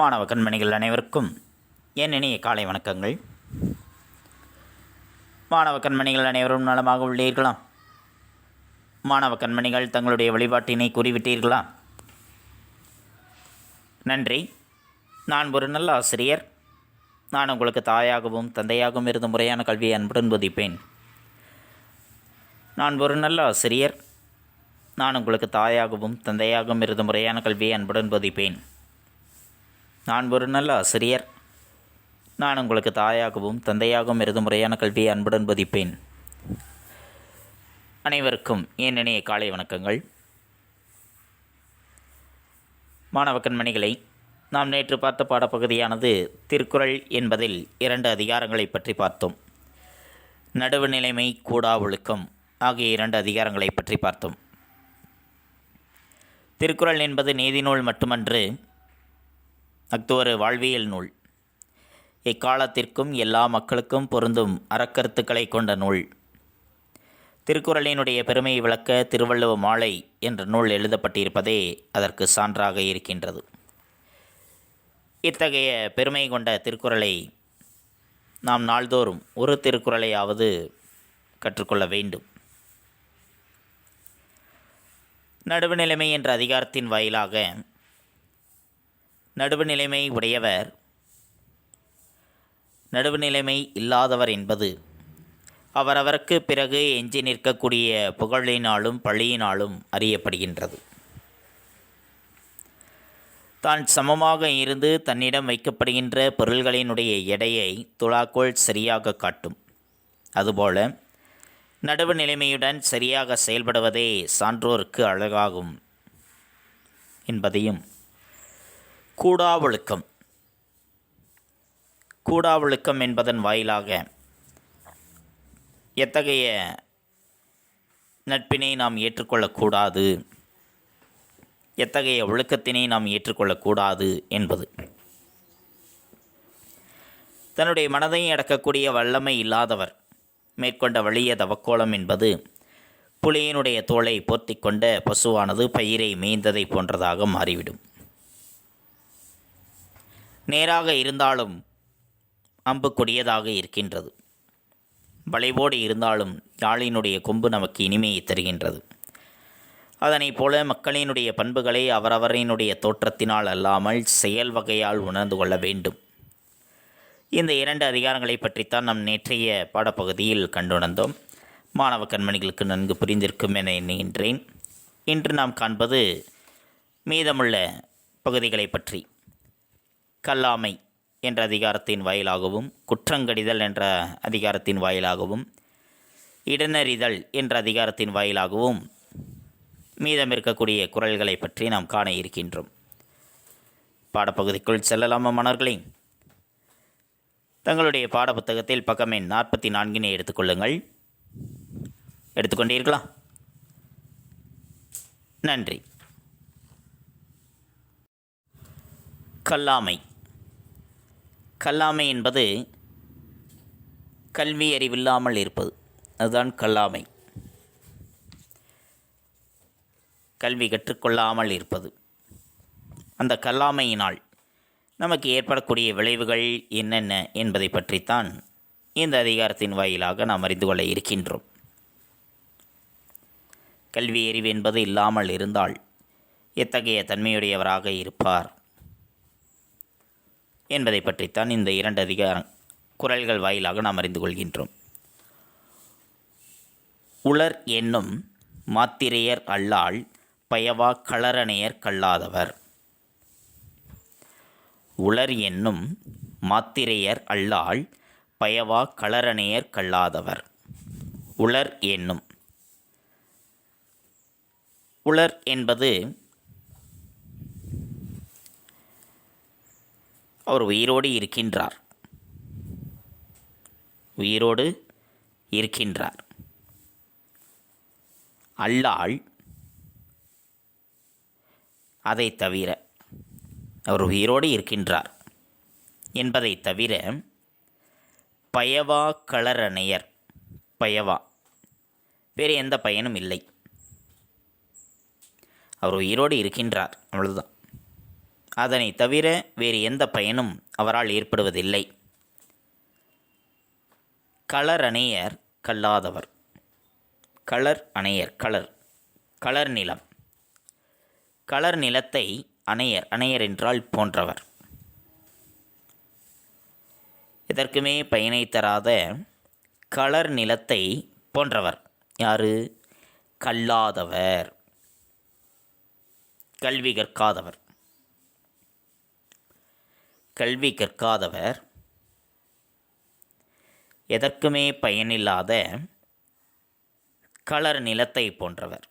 மாணவ கண்மணிகள் அனைவருக்கும் என் இனிய காலை வணக்கங்கள். மாணவ கண்மணிகள் அனைவரும் நலமாக உள்ளீர்களா? மாணவ கண்மணிகள் தங்களுடைய வழிபாட்டினை கூறிவிட்டீர்களா? நன்றி. நான் ஒரு நல்ல ஆசிரியர். நான் உங்களுக்கு தாயாகவும் தந்தையாகவும் இருந்து முறையான கல்வியை அன்புடன் போதிப்பேன். நான் ஒரு நல்ல ஆசிரியர். நான் உங்களுக்கு தாயாகவும் தந்தையாகவும் இருந்து முறையான கல்வியை அன்புடன் போதிப்பேன். நான் ஒரு நல்ல ஆசிரியர். நான் உங்களுக்கு தாயாகவும் தந்தையாகவும் இருந்து முறையான கல்வியை அன்புடன் போதிப்பேன். அனைவருக்கும் என் இனிய காலை வணக்கங்கள். மாணவ கண்மணிகளை, நாம் நேற்று பார்த்த பாடப்பகுதியானது திருக்குறள் என்பதில் 2 அதிகாரங்களை பற்றி பார்த்தோம். நடுவு நிலைமை, கூடா ஒழுக்கம் ஆகிய 2 அதிகாரங்களை பற்றி பார்த்தோம். திருக்குறள் என்பது நீதிநூல் மட்டுமன்று, அஃது ஒரு வாழ்வியல் நூல். எக்காலத்திற்கும் எல்லா மக்களுக்கும் பொருந்தும் அறக்கருத்துக்களை கொண்ட நூல். திருக்குறளினுடைய பெருமையை விளக்க திருவள்ளுவ மாலை என்ற நூல் எழுதப்பட்டிருப்பதே அதற்கு சான்றாக இருக்கின்றது. இத்தகைய பெருமை கொண்ட திருக்குறளை நாம் நாள்தோறும் ஒரு திருக்குறளையாவது கற்றுக்கொள்ள வேண்டும். நடுவுநிலைமை என்ற அதிகாரத்தின் வாயிலாக நடுவுநிலைமை உடையவர், நடுவுநிலைமை இல்லாதவர் என்பது அவரவருக்கு பிறகு எஞ்சி நிற்கக்கூடிய புகழினாலும் பழியினாலும் அறியப்படுகின்றது. தான் சமமாக இருந்து தன்னிடம் வைக்கப்படுகின்ற பொருள்களினுடைய எடையை துலாக்கோல் சரியாக காட்டும். அதுபோல நடுவு நிலைமையுடன் சரியாக செயல்படுவதே சான்றோருக்கு அழகாகும் என்பதையும், கூடா ஒழுக்கம் என்பதன் வாயிலாக எத்தகைய நட்பினை நாம் ஏற்றுக்கொள்ளக்கூடாது, எத்தகைய ஒழுக்கத்தினை நாம் ஏற்றுக்கொள்ளக்கூடாது என்பது. தன்னுடைய மனதை அடக்கக்கூடிய வல்லமை இல்லாதவர் மேற்கொண்ட வலிய தவக்கோலம் என்பது புலியினுடைய தோலை போர்த்தி கொண்ட பசுவானது பயிரை மேய்ந்ததை போன்றதாக மாறிவிடும். நேராக இருந்தாலும் அம்பு கொடியதாக இருக்கின்றது. வளைவோடு இருந்தாலும் யாழினுடைய கொம்பு நமக்கு இனிமையை தருகின்றது. அதனைப் போல மக்களினுடைய பண்புகளை அவரவரினுடைய தோற்றத்தினால் அல்லாமல் செயல் வகையால் உணர்ந்து கொள்ள வேண்டும். இந்த 2 அதிகாரங்களை பற்றித்தான் நாம் நேற்றைய பாடப்பகுதியில் கண்டுணர்ந்தோம். மாணவ கண்மணிகளுக்கு நன்கு புரிந்திருக்கும் என எண்ணுகின்றேன். இன்று நாம் காண்பது மீதமுள்ள பகுதிகளை பற்றி. கல்லாமை என்ற அதிகாரத்தின் வாயிலாகவும், குற்றங்கடிதல் என்ற அதிகாரத்தின் வாயிலாகவும், இடனறிதல் என்ற அதிகாரத்தின் வாயிலாகவும் மீதம் இருக்கக்கூடிய குறள்களை பற்றி நாம் காண இருக்கின்றோம். பாடப்பகுதிக்குள் செல்லலாமா மாணவர்களே? தங்களுடைய பாடப்புத்தகத்தில் பக்கம் எண் 44 எடுத்துக்கொள்ளுங்கள். எடுத்துக்கொண்டீர்களா? நன்றி. கல்லாமை என்பது கல்வி அறிவில்லாமல் இருப்பது. அதுதான் கல்லாமை. கல்வி கற்றுக்கொள்ளாமல் இருப்பது. அந்த கல்லாமையினால் நமக்கு ஏற்படக்கூடிய விளைவுகள் என்னென்ன என்பதை பற்றித்தான் இந்த அதிகாரத்தின் வாயிலாக நாம் அறிந்து கொள்ள இருக்கின்றோம். கல்வி அறிவு என்பது இல்லாமல் இருந்தால் எத்தகைய தன்மையுடையவராக இருப்பார் என்பதை பற்றித்தான் இந்த 2 குறள்கள் வாயிலாக நாம் அறிந்து கொள்கின்றோம். உளர் என்னும் மாத்திரையர் அல்லால் பயவா களரணையர் கல்லாதவர். உளர் என்னும் மாத்திரையர் அல்லால் பயவா களரணையர் கல்லாதவர். உளர் என்னும், உளர் என்பது அவர் உயிரோடு இருக்கின்றார். உயிரோடு இருக்கின்றார். அல்லால், அதை தவிர, அவர் உயிரோடு இருக்கின்றார் என்பதை தவிர, பயவா களரணையர், பயவா வேறு எந்த பயனும் இல்லை. அவர் உயிரோடு இருக்கின்றார், அவ்வளவுதான். அதனை தவிர வேறு எந்த பயனும் அவரால் ஏற்படுவதில்லை. களர் அணையர் கல்லாதவர். களர் அணையர், களர் நிலம். களர் நிலத்தை அணையர் என்றால் போன்றவர். எதற்குமே பயனை தராத களர் நிலத்தை போன்றவர் யாரு? கல்லாதவர், கல்வி கற்காதவர். கல்வி கற்காதவர், எதற்குமே பயனில்லாத களர் நிலத்தை போன்றவர்.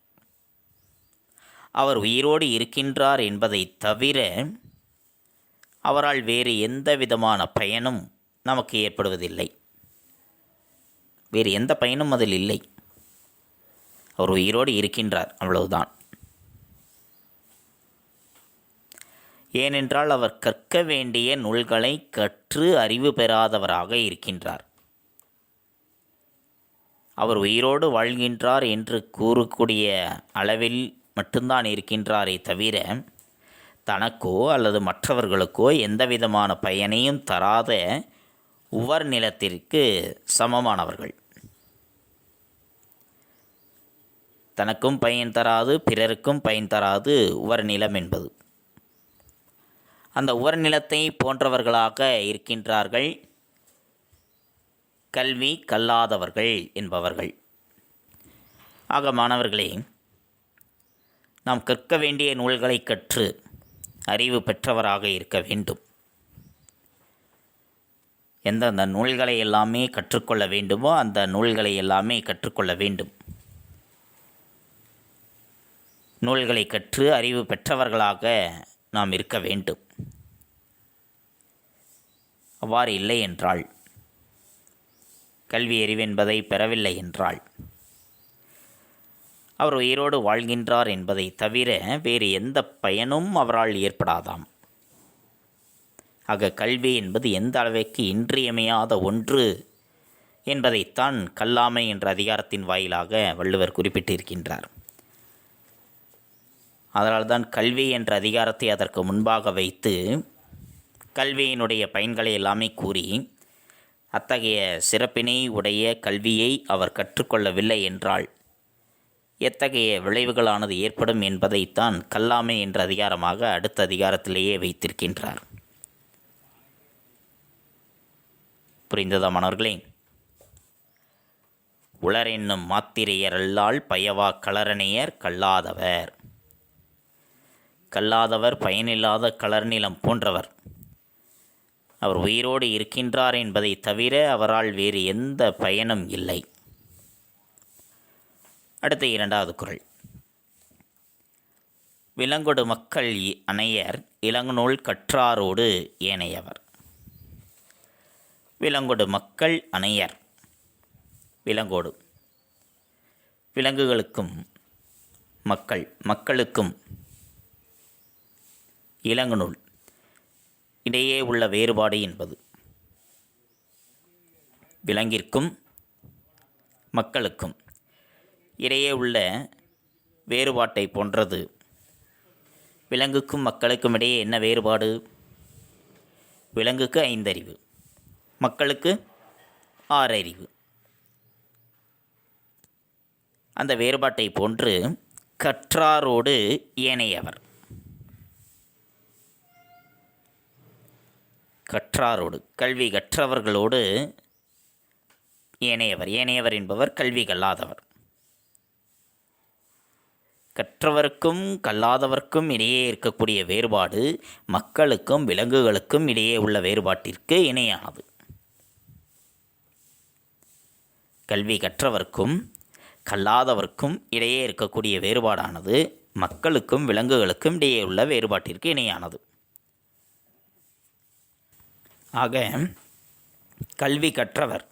அவர் உயிரோடு இருக்கின்றார் என்பதை தவிர அவரால் வேறு எந்த விதமான பயனும் நமக்கு ஏற்படுவதில்லை. வேறு எந்த பயனும் அதில் இல்லை. அவர் உயிரோடு இருக்கின்றார், அவ்வளவுதான். ஏனென்றால் அவர் கற்க வேண்டிய நூல்களை கற்று அறிவு பெறாதவராக இருக்கின்றார். அவர் உயிரோடு வாழ்கின்றார் என்று கூறக்கூடிய அளவில் மட்டும்தான் இருக்கின்றாரே தவிர தனக்கோ அல்லது மற்றவர்களுக்கோ எந்தவிதமான பயனையும் தராத உவர் நிலத்திற்கு சமமானவர்கள். தனக்கும் பயன் தராது, பிறருக்கும் பயன் தராது உவர் நிலம் என்பது. அந்த உவர் நிலத்தை போன்றவர்களாக இருக்கின்றார்கள் கல்வி கல்லாதவர்கள் என்பவர்கள். ஆக மாணவர்களே, நாம் கற்க வேண்டிய நூல்களை கற்று அறிவு பெற்றவராக இருக்க வேண்டும். எந்தெந்த நூல்களை எல்லாமே கற்றுக்கொள்ள வேண்டுமோ அந்த நூல்களை எல்லாமே கற்றுக்கொள்ள வேண்டும். நூல்களை கற்று அறிவு பெற்றவர்களாக நாம் இருக்க வேண்டும். அவ்வாறு இல்லை என்றால், கல்வி அறிவென்பதை பெறவில்லை என்றால், அவர் உயிரோடு வாழ்கின்றார் என்பதை தவிர வேறு எந்த பயனும் அவரால் ஏற்படாதாம். ஆக கல்வி என்பது எந்த அளவிற்கு இன்றியமையாத ஒன்று என்பதைத்தான் கல்லாமை என்ற அதிகாரத்தின் வாயிலாக வள்ளுவர் குறிப்பிட்டிருக்கின்றார். அதனால்தான் கல்வி என்ற அதிகாரத்தை அதற்கு முன்பாக வைத்து கல்வியினுடைய பயன்களை எல்லாமே கூறி, அத்தகைய சிறப்பினை உடைய கல்வியை அவர் கற்றுக்கொள்ளவில்லை என்றால் எத்தகைய விளைவுகளானது ஏற்படும் என்பதைத்தான் கல்லாமை என்ற அதிகாரமாக அடுத்த அதிகாரத்திலேயே வைத்திருக்கின்றார். புரிந்ததா மாணவர்களே? உளர் என்னும் மாத்திரையரல்லால் பயவா களரணையர் கல்லாதவர். கல்லாதவர் பயனில்லாத களர் நிலம் போன்றவர். அவர் உயிரோடு இருக்கின்றார் என்பதை தவிர அவரால் வேறு எந்த பயனும் இல்லை. அடுத்த இரண்டாவது குறள். விலங்கொடு மக்கள் அணையர் இளங்குநூல் கற்றாரோடு ஏனையவர். விலங்கொடு மக்கள் அணையர். விலங்கோடு விலங்குகளுக்கும் மக்களுக்கும் இளங்குநூல் இடையே உள்ள வேறுபாடு என்பது விலங்கிற்கும் மக்களுக்கும் இடையே உள்ள வேறுபாட்டை போன்றது. விலங்குக்கும் மக்களுக்கும் இடையே என்ன வேறுபாடு? விலங்குக்கு 5 அறிவு, மக்களுக்கு 6 அறிவு. அந்த வேறுபாட்டை போன்று கற்றாரோடு ஏனையவர். கற்றாரோடு கல்வி கற்றவர்களோடு ஏனையவர் என்பவர் கல்வி கல்லாதவர். கற்றவர்க்கும் கல்லாதவர்க்கும் இடையே இருக்கக்கூடிய வேறுபாடு மக்களுக்கும் விலங்குகளுக்கும் இடையே உள்ள வேறுபாட்டிற்கு இணையானது. கல்வி கற்றவர்க்கும் கல்லாதவர்க்கும் இடையே இருக்கக்கூடிய வேறுபாடானது மக்களுக்கும் விலங்குகளுக்கும் இடையே உள்ள வேறுபாட்டிற்கு இணையானது. ஆக கல்வி கற்றவர்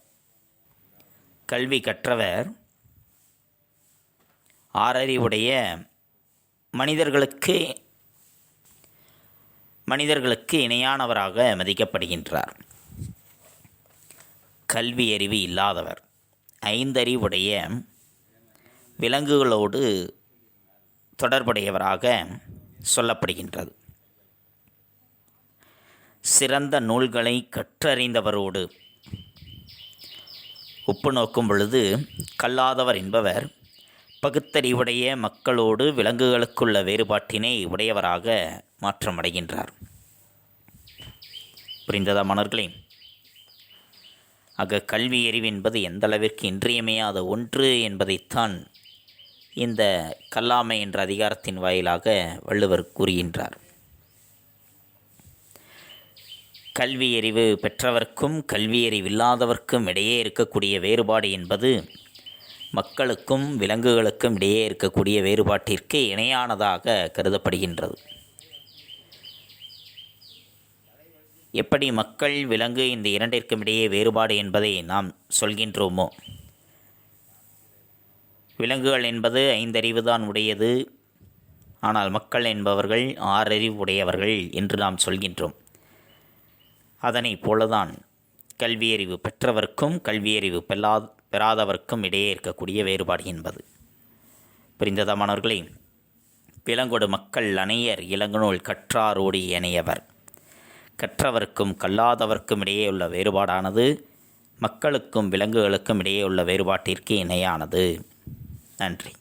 6 அறிவுடைய மனிதர்களுக்கு இணையானவராக மதிக்கப்படுகின்றார். கல்வி அறிவு இல்லாதவர் 5 அறிவுடைய விலங்குகளோடு தொடர்புடையவராக சொல்லப்படுகின்றது. சிறந்த நூல்களை கற்றறிந்தவரோடு ஒப்பு நோக்கும் பொழுது கல்லாதவர் என்பவர் பகுத்தறிவுடைய மக்களோடு விலங்குகளுக்குள்ள வேறுபாட்டினை உடையவராக மாற்றமடைகின்றார். புரிந்ததா மாணவர்களே? ஆக கல்வி அறிவு என்பது எந்தளவிற்கு இன்றியமையாத ஒன்று என்பதைத்தான் இந்த கல்லாமை என்ற அதிகாரத்தின் வாயிலாக வள்ளுவர் கூறுகின்றார். கல்வி அறிவு பெற்றவர்க்கும் கல்வி அறிவில்லாதவர்க்கும் இடையே இருக்கக்கூடிய வேறுபாடு என்பது மக்களுக்கும் விலங்குகளுக்கும் இடையே இருக்கக்கூடிய வேறுபாட்டிற்கு இணையானதாக கருதப்படுகின்றது. எப்படி மக்கள் விலங்கு இந்த இரண்டிற்கும் இடையே வேறுபாடு என்பதை நாம் சொல்கின்றோமோ, விலங்குகள் என்பது 5 அறிவு தான் உடையது, ஆனால் மக்கள் என்பவர்கள் 6 அறிவு உடையவர்கள் என்று நாம் சொல்கின்றோம். அதனைப் போலதான் கல்வியறிவு பெற்றவர்க்கும் கல்வியறிவு பெறாதவர்க்கும் இடையே இருக்கக்கூடிய வேறுபாடு என்பது. புரிந்ததா மாணவர்களே? விலங்கொடு மக்கள் அணையர் இளங்குநூல் கற்றாரோடு இணையவர். கற்றவர்க்கும் கல்லாதவர்க்கும் இடையே உள்ள வேறுபாடானது மக்களுக்கும் விலங்குகளுக்கும் இடையே உள்ள வேறுபாட்டிற்கு இணையானது. நன்றி.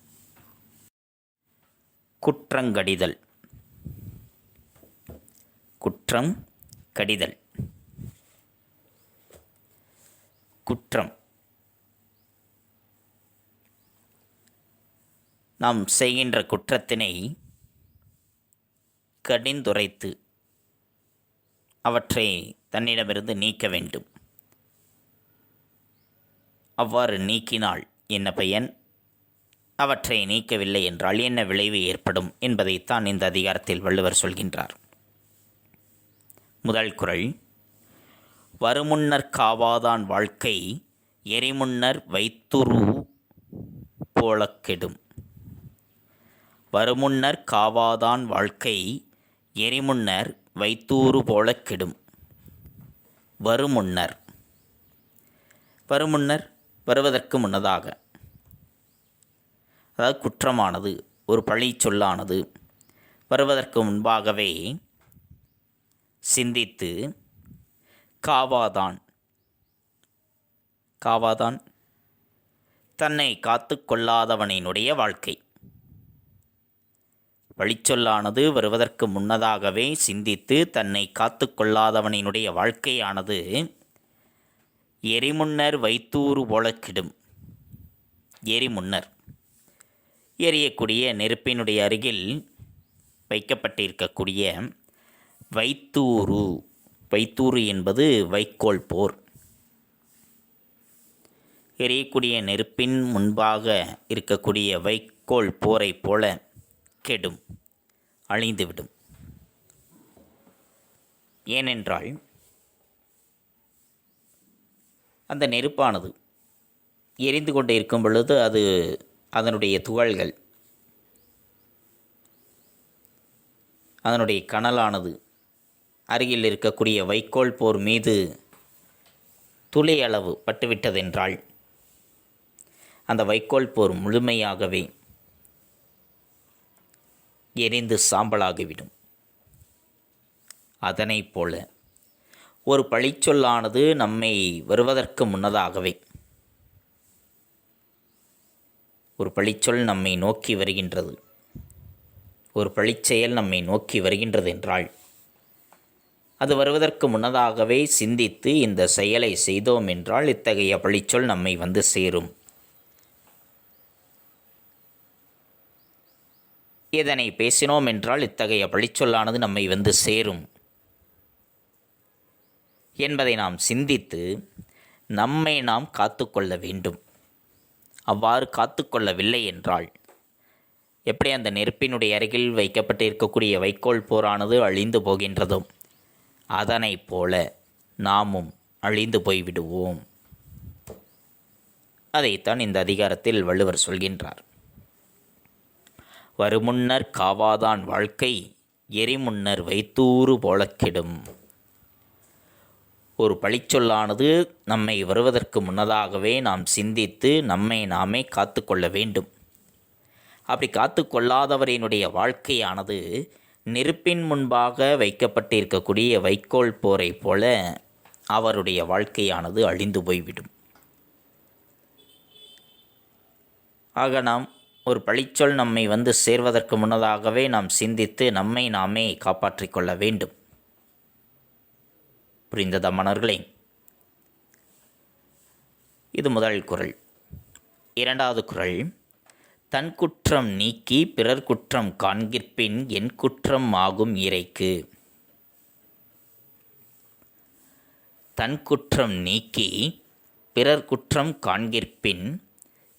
குற்றங்கடிதல். குற்றம் கடிதல். குற்றம் நாம் செய்கின்ற குற்றத்தினை கடிந்துரைத்து அவற்றை தன்னிடமிருந்து நீக்க வேண்டும். அவ்வாறு நீக்கினால் என்ன பயன், அவற்றை நீக்கவில்லை என்றால் என்ன விளைவு ஏற்படும் என்பதைத்தான் இந்த அதிகாரத்தில் வள்ளுவர் சொல்கின்றார். முதல் குறள்: வருமுன்னர் காவாதான் வாழ்க்கை எரிமுன்னர் வைத்துரு போலக் கெடும். வருமுன்னர் காவாதான் வாழ்க்கை எரிமுன்னர் வைத்தூறு போலக் கெடும். வருமுன்னர், வருமுன்னர் வருவதற்கு முன்னதாக, அதாவது குற்றமானது ஒரு பழி சொல்லானது வருவதற்கு முன்பாகவே சிந்தித்து காவாதான், காவாதான் தன்னை காத்து கொள்ளாதவனினுடைய வாழ்க்கை. பழிச்சொல்லானது வருவதற்கு முன்னதாகவே சிந்தித்து தன்னை காத்து கொள்ளாதவனினுடைய வாழ்க்கையானது எரிமுன்னர் வைத்தூறு போலக்கிடும். எரிமுன்னர் எரியக்கூடிய நெருப்பினுடைய அருகில் வைக்கப்பட்டிருக்கக்கூடிய வைத்தூறு, வைத்தூறு என்பது வைக்கோல் போர். எரியக்கூடிய நெருப்பின் முன்பாக இருக்கக்கூடிய வைக்கோல் போரை போல கெடும், அழிந்துவிடும். ஏனென்றால் அந்த நெருப்பானது எரிந்து கொண்டே இருக்கும் பொழுது அது அதனுடைய துகள்கள், அதனுடைய கனலானது அருகில் இருக்கக்கூடிய வைக்கோல் போர் மீது துளி அளவு பட்டுவிட்டதென்றால் அந்த வைக்கோல் போர் முழுமையாகவே எரிந்து சாம்பலாகிவிடும். அதனைப் போல ஒரு பழிச்சொல்லானது நம்மை வருவதற்கு முன்னதாகவே, ஒரு பழிச்சொல் நம்மை நோக்கி வருகின்றது, ஒரு பழிச்செயல் நம்மை நோக்கி வருகின்றது என்றால் அது வருவதற்கு முன்னதாகவே சிந்தித்து இந்த செயலை செய்தோம் என்றால் இத்தகைய பழிச்சொல் நம்மை வந்து சேரும். இதனை பேசினோம் என்றால் இத்தகைய பழிச்சொல்லானது நம்மை வந்து சேரும் என்பதை நாம் சிந்தித்து நம்மை நாம் காத்து கொள்ள வேண்டும். அவ்வாறு காத்து கொள்ளவில்லை என்றால் எப்படி அந்த நெருப்பினுடைய அருகில் வைக்கப்பட்டு இருக்கக்கூடிய வைக்கோல் போரானது அழிந்து போகின்றதோ அதனைப் போல நாமும் அழிந்து போய்விடுவோம். அதைத்தான் இந்த அதிகாரத்தில் வள்ளுவர் சொல்கின்றார். வருமுன்னர் காவாதான் வாழ்க்கை எரிமுன்னர் வைத்தூறு போலக் கெடும். ஒரு பழிச்சொல்லானது நம்மை வருவதற்கு முன்னதாகவே நாம் சிந்தித்து நம்மை நாமே காத்து கொள்ள வேண்டும். அப்படி காத்து கொள்ளாதவரினுடைய வாழ்க்கையானது நெருப்பின் முன்பாக வைக்கப்பட்டிருக்கக்கூடிய வைக்கோல் போரை போல அவருடைய வாழ்க்கையானது அழிந்து போய்விடும். ஆக நாம் ஒரு பழிச்சொல் நம்மை வந்து சேர்வதற்கு முன்னதாகவே நாம் சிந்தித்து நம்மை நாமே காப்பாற்றிக் கொள்ள வேண்டும். புரிந்ததா மன்னர்களே? இது முதல் குறள். இரண்டாவது குறள், தன் குற்றம் நீக்கி பிறர் குற்றம் காண்கிற்பின் என் குற்றம் ஆகும் இறைக்கு. தன் குற்றம் நீக்கி பிறர் குற்றம் காண்கிற்பின்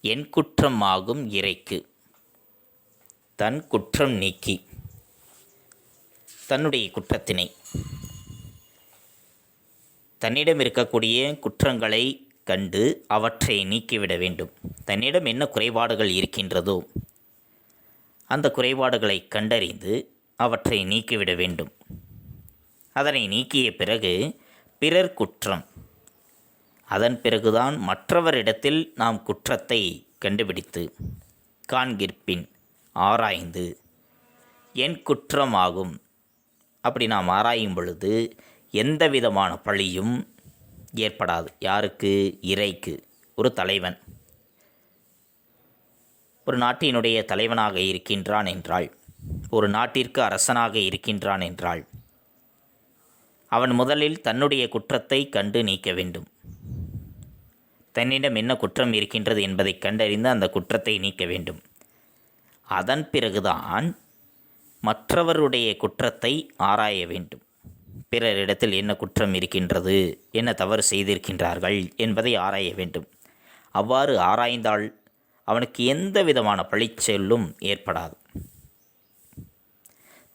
என் குற்றம் ஆகும் இறைக்கு. தன் குற்றம் நீக்கி, தன்னுடைய குற்றத்தினை, தன்னிடம் இருக்கக்கூடிய குற்றங்களை கண்டு அவற்றை நீக்கிவிட வேண்டும். தன்னிடம் என்ன குறைபாடுகள் இருக்கின்றதோ அந்த குறைபாடுகளை கண்டறிந்து அவற்றை நீக்கிவிட வேண்டும். அதனை நீக்கிய பிறகு பிறர் குற்றம், அதன் பிறகுதான் மற்றவரிடத்தில் நாம் குற்றத்தை கண்டுபிடித்து காண்கிற்பின் ஆராய்ந்து என் குற்றமாகும். அப்படி நாம் ஆராயும் பொழுது எந்த விதமான பழியும் ஏற்படாது. யாருக்கு? இறைக்கு. ஒரு தலைவன் ஒரு நாட்டினுடைய தலைவனாக இருக்கின்றான் என்றால், ஒரு நாட்டிற்கு அரசனாக இருக்கின்றான் என்றால், அவன் முதலில் தன்னுடைய குற்றத்தை கண்டு நீக்க வேண்டும். தன்னிடம் என்ன குற்றம் இருக்கின்றது என்பதை கண்டறிந்து அந்த குற்றத்தை நீக்க வேண்டும். அதன் பிறகுதான் மற்றவருடைய குற்றத்தை ஆராய வேண்டும். பிறரிடத்தில் என்ன குற்றம் இருக்கின்றது, என்ன தவறு செய்திருக்கின்றார்கள் என்பதை ஆராய வேண்டும். அவ்வாறு ஆராய்ந்தால் அவனுக்கு எந்த விதமான பழிச்சொல்லும் ஏற்படாது.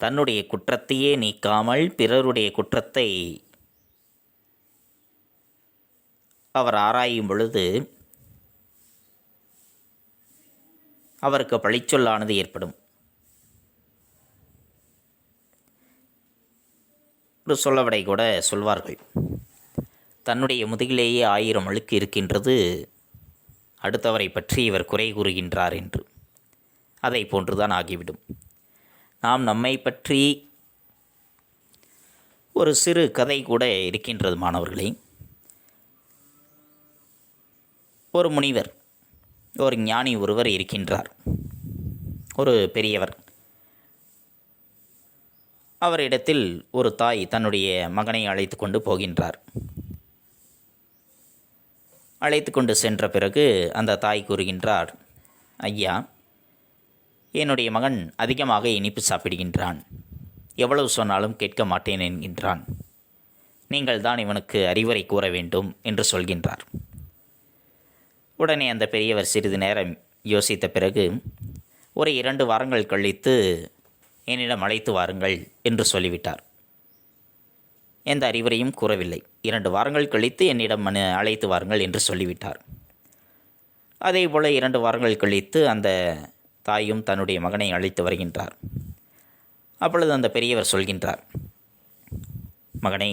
தன்னுடைய குற்றத்தையே நீக்காமல் பிறருடைய குற்றத்தை அவர் ஆராயும் பொழுது அவருக்கு பழிச்சொல்லானது ஏற்படும். ஒரு சொல்லவடை கூட சொல்வார்கள், தன்னுடைய முதுகிலேயே 1000 அழுக்கு இருக்கின்றது, அடுத்தவரை பற்றி இவர் குறை கூறுகின்றார் என்று. அதை போன்றுதான் ஆகிவிடும். நாம் நம்மை பற்றி ஒரு சிறு கதை கூட இருக்கின்றது மாணவர்களே. ஒரு முனிவர், ஒரு ஞானி ஒருவர் இருக்கின்றார், ஒரு பெரியவர். அவரிடத்தில் ஒரு தாய் தன்னுடைய மகனை அழைத்து கொண்டு போகின்றார். அழைத்து கொண்டு சென்ற பிறகு அந்த தாய் கூறுகின்றார், ஐயா, என்னுடைய மகன் அதிகமாக இனிப்பு சாப்பிடுகின்றான், எவ்வளவு சொன்னாலும் கேட்க மாட்டேன் என்கின்றான், நீங்கள் தான் இவனுக்கு அறிவுரை கூற வேண்டும் என்று சொல்கின்றார். உடனே அந்த பெரியவர் சிறிது நேரம் யோசித்த பிறகு, ஒரு 2 வாரங்கள் கழித்து என்னிடம் அழைத்து வாருங்கள் என்று சொல்லிவிட்டார். எந்த அறிவுரையும் கூறவில்லை. 2 வாரங்கள் கழித்து என்னிடம் அழைத்து வாருங்கள் என்று சொல்லிவிட்டார். அதே போல் 2 வாரங்கள் கழித்து அந்த தாயும் தன்னுடைய மகனை அழைத்து வருகின்றார். அப்பொழுது அந்த பெரியவர் சொல்கின்றார், மகனே,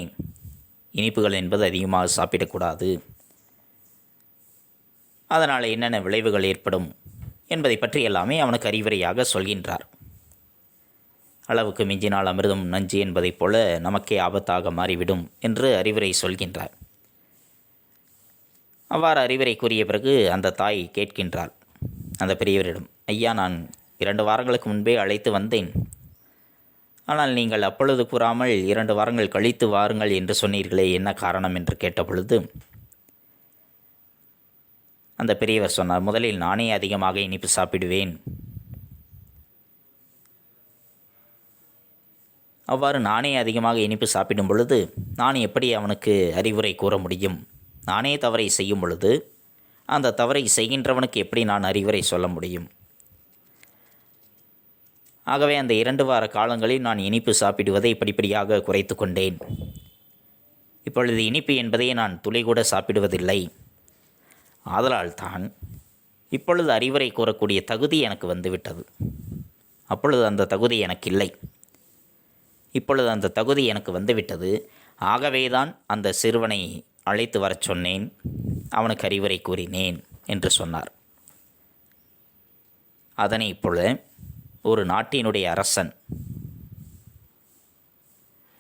இனிப்புகள் என்பது அதிகமாக சாப்பிடக்கூடாது, அதனால் என்னென்ன விளைவுகள் ஏற்படும் என்பதை பற்றி எல்லாமே அவனுக்கு அறிவுரையாக சொல்கின்றார். அளவுக்கு மிஞ்சினால் அமிர்தம் நஞ்சு என்பதைப் போல நமக்கே ஆபத்தாக மாறிவிடும் என்று அறிவுரை சொல்கின்றார். அவ்வாறு அறிவுரை கூறிய பிறகு அந்த தாய் கேட்கின்றார் அந்த பெரியவரிடம், ஐயா, நான் 2 வாரங்களுக்கு முன்பே அழைத்து வந்தேன், ஆனால் நீங்கள் அப்பொழுது கூறாமல் 2 வாரங்கள் கழித்து வாருங்கள் என்று சொன்னீர்களே, என்ன காரணம் என்று கேட்டபொழுது அந்த பெரியவர் சொன்னார், முதலில் நானே அதிகமாக இனிப்பு சாப்பிடுவேன், அவ்வாறு நானே அதிகமாக இனிப்பு சாப்பிடும் பொழுது நான் எப்படி அவனுக்கு அறிவுரை கூற முடியும்? நானே தவறை செய்யும் பொழுது அந்த தவறை செய்கின்றவனுக்கு எப்படி நான் அறிவுரை சொல்ல முடியும்? ஆகவே அந்த 2 வார காலங்களில் நான் இனிப்பு சாப்பிடுவதை படிப்படியாக குறைத்து கொண்டேன். இப்பொழுது இனிப்பு என்பதை நான் துளி கூட சாப்பிடுவதில்லை. ஆதலால் தான் இப்பொழுது அறிவுரை கூறக்கூடிய தகுதி எனக்கு வந்துவிட்டது. அப்பொழுது அந்த தகுதி எனக்கு இல்லை. இப்பொழுது அந்த தகுதி எனக்கு வந்துவிட்டது. ஆகவே தான் அந்த சிறுவனை அழைத்து வரச் சொன்னேன், அவனுக்கு அறிவுரை கூறினேன் என்று சொன்னார். அதனை போல ஒரு நாட்டினுடைய அரசன்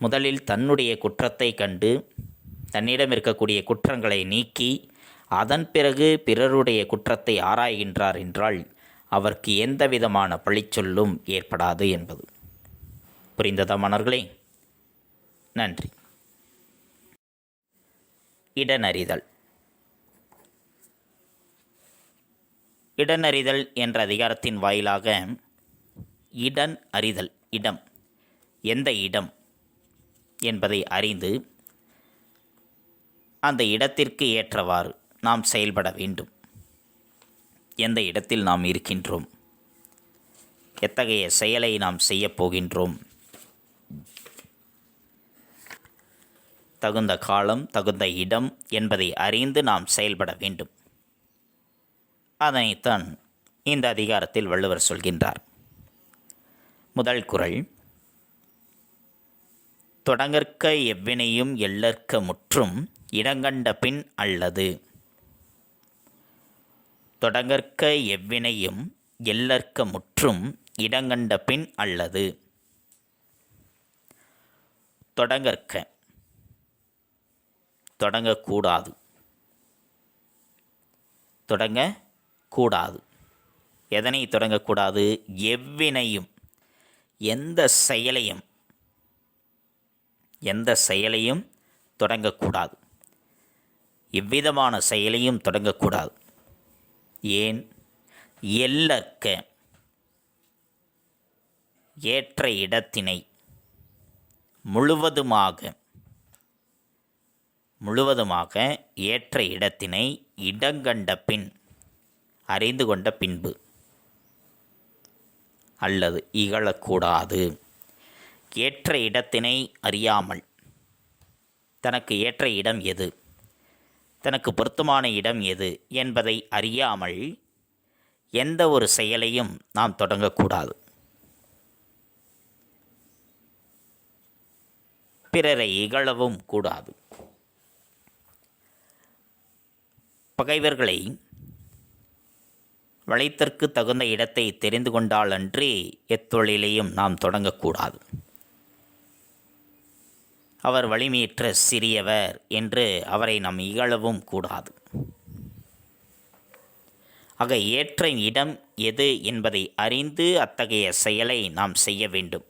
முதலில் தன்னுடைய குற்றத்தை கண்டு தன்னிடம் இருக்கக்கூடிய குற்றங்களை நீக்கி அதன் பிறகு பிறருடைய குற்றத்தை ஆராய்கின்றார் என்றால் அவருக்கு எந்த விதமான பழிச்சொல்லும் ஏற்படாது என்பது. புரிந்ததா மாணவர்களே? நன்றி. இடனறிதல். இடனறிதல் என்ற அதிகாரத்தின் வாயிலாக இடன் அறிதல், இடம், எந்த இடம் என்பதை அறிந்து அந்த இடத்திற்கு ஏற்றவாறு நாம் செயல்பட வேண்டும். எந்த இடத்தில் நாம் இருக்கின்றோம், எத்தகைய செயலை நாம் செய்யப் போகின்றோம், தகுந்த காலம், தகுந்த இடம் என்பதை அறிந்து நாம் செயல்பட வேண்டும். அதனைத்தான் இந்த அதிகாரத்தில் வள்ளுவர் சொல்கின்றார். முதல் குறள், தொடங்கற்க எவ்வினையும் எள்ளற்க முற்றும் இடங்கண்ட பின் அல்லது. தொடங்கற்க எவ்வினையும் எள்ளற்க முற்றும் இடங்கண்ட பின் அல்லது. தொடங்கற்க, தொடங்கக்கூடாது, தொடங்கக்கூடாது. எதனை தொடங்கக்கூடாது? எவ்வினையும், எந்த செயலையும், எந்த செயலையும் தொடங்கக்கூடாது. எவ்விதமான செயலையும் தொடங்கக்கூடாது. ஏன்? எள்ளற்க, ஏற்ற இடத்தினை முழுவதுமாக ஏற்ற இடத்தினை இடங்கண்ட பின், அறிந்து கொண்ட பின்பு, அல்லது இகழக்கூடாது. ஏற்ற இடத்தினை அறியாமல், தனக்கு ஏற்ற இடம் எது, தனக்கு பொருத்தமான இடம் எது என்பதை அறியாமல் எந்த ஒரு செயலையும் நாம் தொடங்கக்கூடாது. பிறரை இகழவும் கூடாது. பகைவர்களை வளைத்தற்கு தகுந்த இடத்தை தெரிந்து கொண்டாலன்றி எத்தொழிலையும் நாம் தொடங்கக்கூடாது. அவர் வலிமையற்ற சிறியவர் என்று அவரை நாம் இகழவும் கூடாது. ஆக ஏற்ற இடம் எது என்பதை அறிந்து அத்தகைய செயலை நாம் செய்ய வேண்டும்.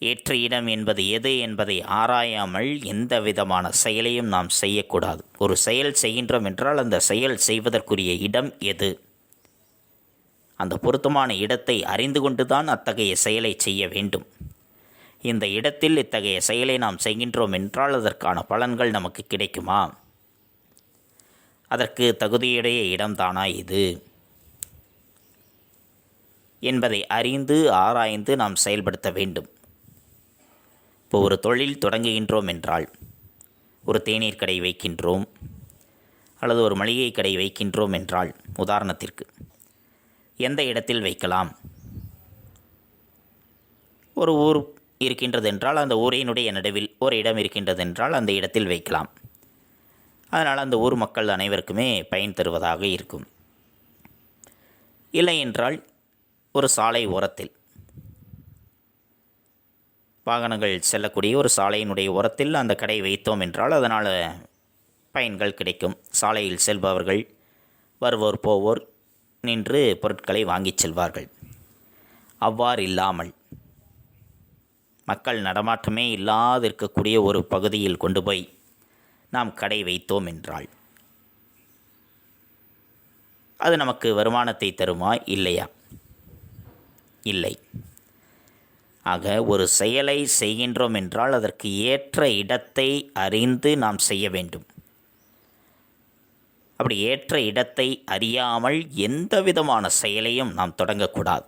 ஏற்ற இடம் என்பது எது என்பதை ஆராயாமல் எந்த விதமான செயலையும் நாம் செய்யக்கூடாது. ஒரு செயல் செய்கின்றோம் என்றால் அந்த செயல் செய்வதற்குரிய இடம் எது, அந்த பொருத்தமான இடத்தை அறிந்து கொண்டுதான் அத்தகைய செயலை செய்ய வேண்டும். இந்த இடத்தில் இத்தகைய செயலை நாம் செய்கின்றோம் என்றால் அதற்கான பலன்கள் நமக்கு கிடைக்குமா, அதற்கு தகுதியுடைய இடம்தானா இது என்பதை அறிந்து ஆராய்ந்து நாம் செயல்படுத்த வேண்டும். இப்போ ஒரு தொழில் தொடங்குகின்றோம் என்றால், ஒரு தேநீர் கடை வைக்கின்றோம் அல்லது ஒரு மளிகை கடை வைக்கின்றோம் என்றால், உதாரணத்திற்கு எந்த இடத்தில் வைக்கலாம்? ஒரு ஊர் இருக்கின்றது என்றால் அந்த ஊரினுடைய நடுவில் ஒரு இடம் இருக்கின்றது என்றால் அந்த இடத்தில் வைக்கலாம். அதனால் அந்த ஊர் மக்கள் அனைவருக்குமே பயன் தருவதாக இருக்கும். இல்லை என்றால் ஒரு சாலை ஓரத்தில், வாகனங்கள் செல்லக்கூடிய ஒரு சாலையினுடைய ஓரத்தில் அந்த கடை வைத்தோம் என்றால் அதனால் பயன்கள் கிடைக்கும். சாலையில் செல்பவர்கள், வருவோர் போவோர் நின்று பொருட்களை வாங்கிச் செல்வார்கள். அவ்வாறு இல்லாமல் மக்கள் நடமாட்டமே இல்லாதிருக்கக்கூடிய ஒரு பகுதியில் கொண்டு போய் நாம் கடை வைத்தோம் என்றால் அது நமக்கு வருமானத்தை தருமா, இல்லையா? இல்லை. ஆக ஒரு செயலை செய்கின்றோம் என்றால் அதற்கு ஏற்ற இடத்தை அறிந்து நாம் செய்ய வேண்டும். அப்படி ஏற்ற இடத்தை அறியாமல் எந்த விதமான செயலையும் நாம் தொடங்கக்கூடாது.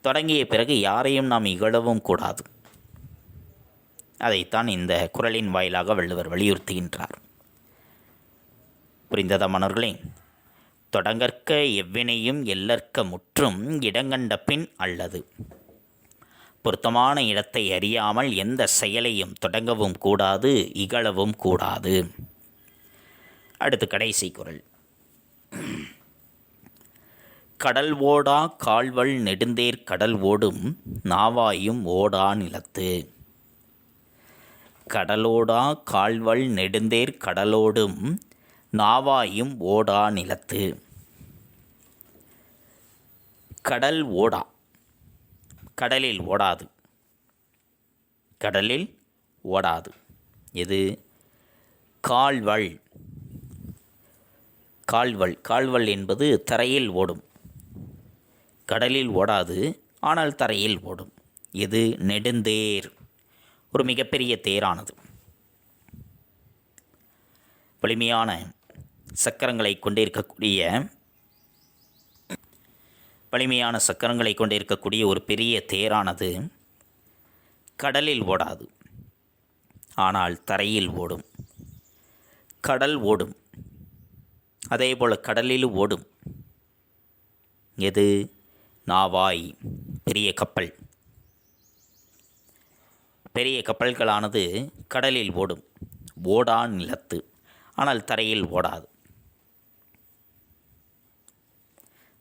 தொடங்கிய பிறகு யாரையும் நாம் இகழவும் கூடாது. அதைத்தான் இந்த குறளின் வாயிலாக வள்ளுவர் வலியுறுத்துகின்றார். புரிந்ததா மாணவர்களே? தொடங்கற்க எவ்வினையும் எள்ளற்க முற்றும் இடங்கண்ட பின் அல்லது. பொருத்தமான இடத்தை அறியாமல் எந்த செயலையும் தொடங்கவும் கூடாது, இகழவும் கூடாது. அடுத்து கடைசி குறள். கடல் ஓடா கால்வள் நெடுந்தேர் கடல் ஓடும் நாவாயும் ஓடா நிலத்து. கடலோடா கால்வள் நெடுந்தேர் கடலோடும் நாவாயும் ஓடா நிலத்து. கடல் ஓடா, கடலில் ஓடாது. கடலில் ஓடாது. இது கால்வள். கால்வள் கால்வள் என்பது தரையில் ஓடும். கடலில் ஓடாது, ஆனால் தரையில் ஓடும். இது நெடுந்தேர், ஒரு மிகப்பெரிய தேரானது. வலிமையான சக்கரங்களை கொண்டிருக்கக்கூடிய ஒரு பெரிய தேரானது கடலில் ஓடாது, ஆனால் தரையில் ஓடும். கடல் ஓடும், அதேபோல் கடலில் ஓடும். எது? நாவாய், பெரிய கப்பல். பெரிய கப்பல்களானது கடலில் ஓடும், ஓடா நிலத்து, ஆனால் தரையில் ஓடாது.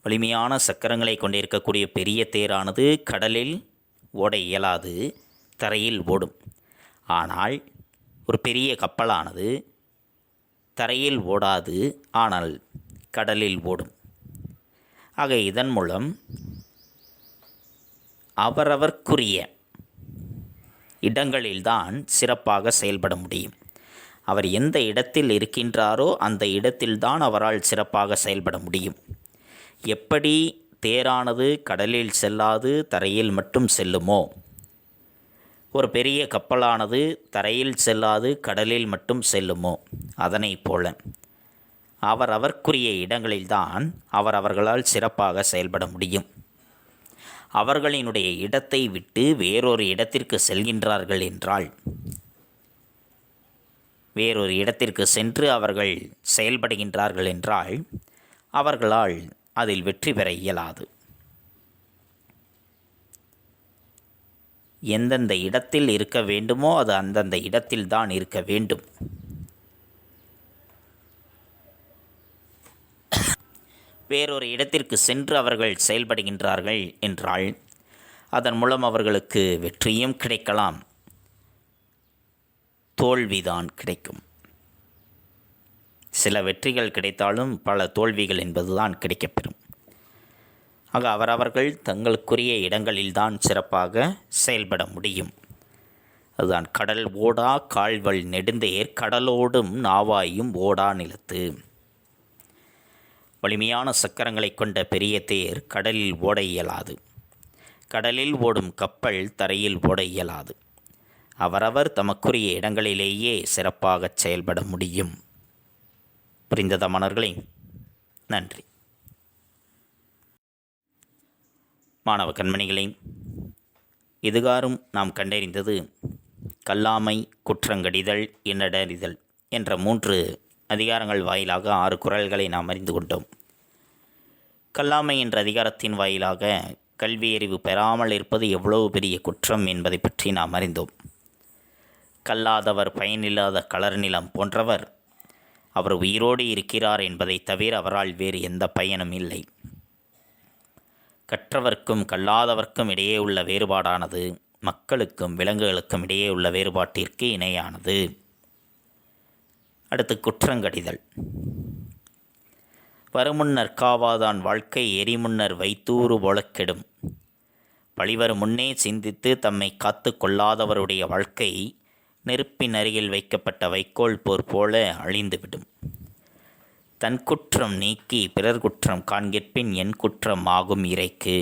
வலிமையான சக்கரங்களை கொண்டிருக்கக்கூடிய பெரிய தேரானது கடலில் ஓட இயலாது, தரையில் ஓடும். ஆனால் ஒரு பெரிய கப்பலானது தரையில் ஓடாது, ஆனால் கடலில் ஓடும். ஆக இதன் மூலம் அவரவர்க்குரிய இடங்களில்தான் சிறப்பாக செயல்பட முடியும். அவர் எந்த இடத்தில் இருக்கின்றாரோ அந்த இடத்தில்தான் அவரால் சிறப்பாக செயல்பட முடியும். எப்படி தேரானது கடலில் செல்லாது தரையில் மட்டும் செல்லுமோ, ஒரு பெரிய கப்பலானது தரையில் செல்லாது கடலில் மட்டும் செல்லுமோ, அதனைப் போல அவரவர்க்குரிய இடங்களில்தான் அவர்களால் சிறப்பாக செயல்பட முடியும். அவர்களினுடைய இடத்தை விட்டு வேறொரு இடத்திற்கு செல்கின்றார்கள் என்றால், வேறொரு இடத்திற்கு சென்று அவர்கள் செயல்படுகின்றார்கள் என்றால், அவர்களால் அதில் வெற்றி பெற இயலாது. எந்தெந்த இடத்தில் இருக்க வேண்டுமோ அது அந்தந்த இடத்தில்தான் இருக்க வேண்டும். வேறொரு இடத்திற்கு சென்று அவர்கள் செயல்படுகின்றார்கள் என்றால் அதன் மூலம் அவர்களுக்கு வெற்றியும் கிடைக்கலாம், தோல்விதான் கிடைக்கும். சில வெற்றிகள் கிடைத்தாலும் பல தோல்விகள் என்பதுதான் கிடைக்கப்பெறும். ஆக அவரவர்கள் தங்களுக்குரிய இடங்களில்தான் சிறப்பாக செயல்பட முடியும். அதுதான் கடல் ஓடா கால்வள் நெடுந்தேர் கடலோடும் நாவாயும் ஓடா நிலத்து. வலிமையான சக்கரங்களை கொண்ட பெரிய தேர் கடலில் ஓட இயலாது. கடலில் ஓடும் கப்பல் தரையில் ஓட இயலாது. அவரவர் தமக்குரிய இடங்களிலேயே சிறப்பாக செயல்பட முடியும். புரிந்ததா மாணவர்களே? நன்றி. மாணவ கண்மணிகளே, இதுகாரும் நாம் கண்டறிந்தது கல்லாமை, குற்றங்கடிதல், இன்னடறிதல் என்ற 3 அதிகாரங்கள் வாயிலாக 6 குறள்களை நாம் அறிந்து கொண்டோம். கல்லாமை என்ற அதிகாரத்தின் வாயிலாக கல்வியறிவு பெறாமல் இருப்பது எவ்வளவு பெரிய குற்றம் என்பதை பற்றி நாம் அறிந்தோம். கல்லாதவர் பயனில்லாத கலர் நிலம் போன்றவர். அவர் உயிரோடு இருக்கிறார் என்பதை தவிர அவரால் வேறு எந்த பயனும் இல்லை. கற்றவர்க்கும் கல்லாதவர்க்கும் இடையே உள்ள வேறுபாடானது மக்களுக்கும் விலங்குகளுக்கும் இடையே உள்ள வேறுபாட்டிற்கு இணையானது. அடுத்து குற்றங்கடிதல். வருமுன்னர் காவாதான் வாழ்க்கை எரிமுன்னர் வைத்தூறு போலக் கெடும். பழிவரும் முன்னே சிந்தித்து தம்மை காத்து கொள்ளாதவருடைய வாழ்க்கை நெருப்பின் அருகில் வைக்கப்பட்ட வைக்கோல் போர் போல அழிந்துவிடும். தன் குற்றம் நீக்கி பிறர் குற்றம் காண்கிற்பின் என் குற்றம் ஆகும் இறைக்கு.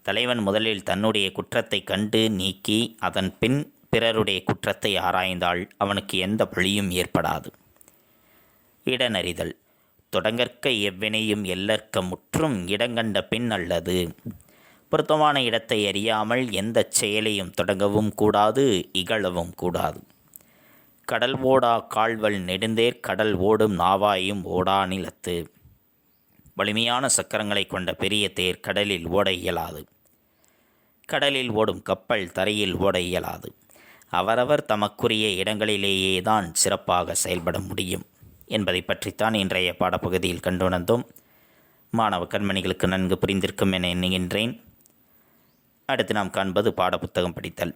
தலைவன் முதலில் தன்னுடைய குற்றத்தை கண்டு நீக்கி அதன் பின் பிறருடைய குற்றத்தை ஆராய்ந்தால் அவனுக்கு எந்த பழியும் ஏற்படாது. இடனறிதல். தொடங்கற்க எவ்வினையும் எல்லற்க முற்றும் இடங்கண்ட பின் அல்லது. பொருத்தமான இடத்தை அறியாமல் எந்த செயலையும் தொடங்கவும் கூடாது, இகழவும் கூடாது. கடல் ஓடா கால்வள் நெடுந்தேர் கடல் ஓடும் நாவாயும் ஓடா நிலத்து. வலிமையான சக்கரங்களை கொண்ட பெரிய தேர் கடலில் ஓட இயலாது. கடலில் ஓடும் கப்பல் தரையில் ஓட இயலாது. அவரவர் தமக்குரிய இடங்களிலேயே தான் சிறப்பாக செயல்பட முடியும் என்பதை பற்றித்தான் இன்றைய பாடப்பகுதியில் கண்டுணர்ந்தோம். மாணவ கண்மணிகளுக்கு நன்கு புரிந்திருக்கும் என எண்ணுகின்றேன். அடுத்து நாம் காண்பது பாடப்புத்தகம் படித்தல்.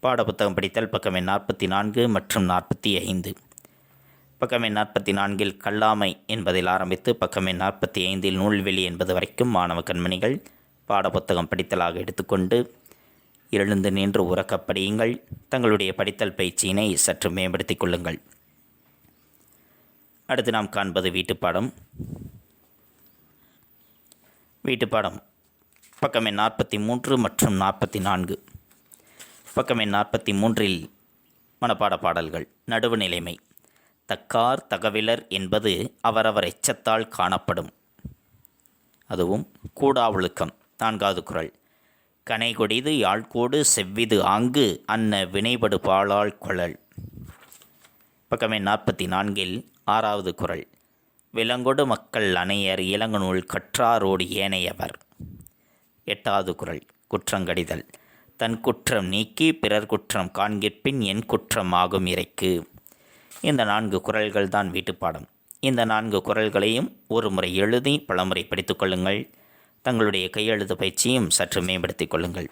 பாடப்புத்தகம் படித்தல் பக்கம் எண் 44 மற்றும் 45. பக்கம் எண் 44 கல்லாமை என்பதில் ஆரம்பித்து பக்கம் எண் 45 நூல்வெளி என்பது வரைக்கும் மாணவ கண்மணிகள் பாடப்புத்தகம் படித்தலாக எடுத்துக்கொண்டு எழுந்து நின்று உறக்கப் படியுங்கள். தங்களுடைய படித்தல் பயிற்சியினை சற்று மேம்படுத்திக் கொள்ளுங்கள். அடுத்து நாம் காண்பது வீட்டுப்பாடம். வீட்டுப்பாடம் பக்கம் எண் 43 மற்றும் 44. பக்கம் எண் 43 மனப்பாட பாடல்கள். நடுவு நிலைமை. தக்கார் தகவிலர் என்பது அவரவர் எச்சத்தால் காணப்படும். அதுவும் கூடா ஒழுக்கம். 4வது குறள். கனை கொடிது யாழ்கோடு செவ்விது ஆங்கு அன்ன வினைபடு பாலால் கொளல். பக்கம் எண் 44 6வது குறள். விலங்கொடு மக்கள் அணையர் இளங்கநூல் கற்றாரோடு ஏனையவர். 8வது குறள். குற்றங்கடிதல். தன் குற்றம் நீக்கி பிறர் குற்றம் காண்கிற்பின் என் குற்றம் ஆகும் இறைக்கு. இந்த 4 குறள்கள் தான் வீட்டுப்பாடம். இந்த 4 குறள்களையும் ஒரு முறை எழுதி பலமுறை படித்துக் கொள்ளுங்கள். தங்களுடைய கையெழுத்து பயிற்சியும் சற்று மேம்படுத்திக் கொள்ளுங்கள்.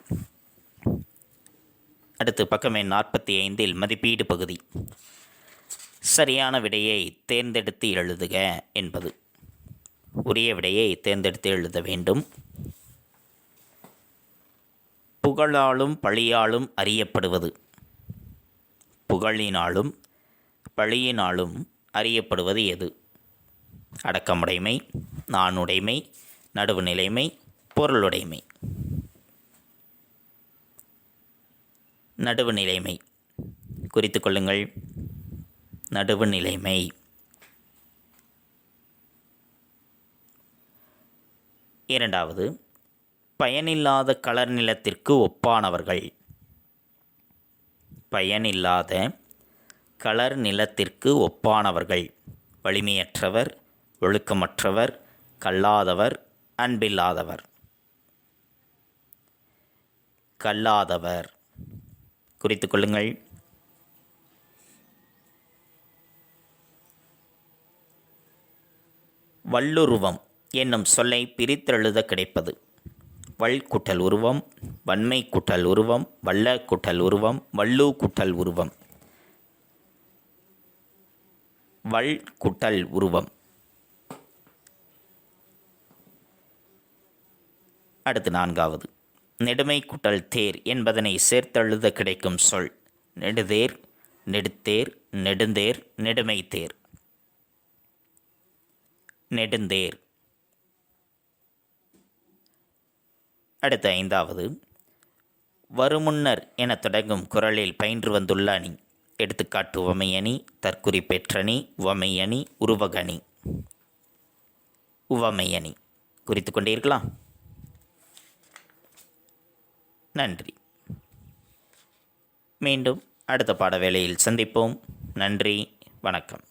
அடுத்து பக்கம் எண் 45 மதிப்பீடு பகுதி. சரியான விடையை தேர்ந்தெடுத்து எழுதுக என்பது. உரிய விடையை தேர்ந்தெடுத்து எழுத வேண்டும். புகழாலும் பழியாலும் அறியப்படுவது. புகழினாலும் பழியினாலும் அறியப்படுவது எது? அடக்கமுடைமை, நாணுடைமை, நடுவு நிலைமை, பொருளுடைமை. நடுவு நிலைமை குறித்து கொள்ளுங்கள். நடுவு நிலைமை. இரண்டாவது. பயனில்லாத களர் நிலத்திற்கு ஒப்பானவர்கள். பயனில்லாத களர் நிலத்திற்கு ஒப்பானவர்கள். வலிமையற்றவர், ஒழுக்கமற்றவர், கல்லாதவர், அன்பில்லாதவர். கல்லாதவர் குறித்து கொள்ளுங்கள். வல்லுருவம் என்னும் சொல்லை பிரித்தெழுத கிடைப்பது. வல் குட்டல் உருவம், வன்மை குட்டல் உருவம், வல்ல குட்டல் உருவம், வல்லு குட்டல் உருவம். வல் குட்டல் உருவம். அடுத்து 4வது. நெடுமை குட்டல் தேர் என்பதனை சேர்த்தெழுத கிடைக்கும் சொல். நெடுதேர், நெடுத்தேர், நெடுந்தேர், நெடுமை தேர். நெடுந்தேர். அடுத்த 5வது. வருமுன்னர் என தொடங்கும் குறளில் பயின்று வந்துள்ள அணி. எடுத்துக்காட்டு உவமையணி, தற்குறிப்பெற்றணி, உவமையணி, உருவகணி. உவமையணி குறித்து கொண்டீர்களா? நன்றி. மீண்டும் அடுத்த பாட வேளையில் சந்திப்போம். நன்றி, வணக்கம்.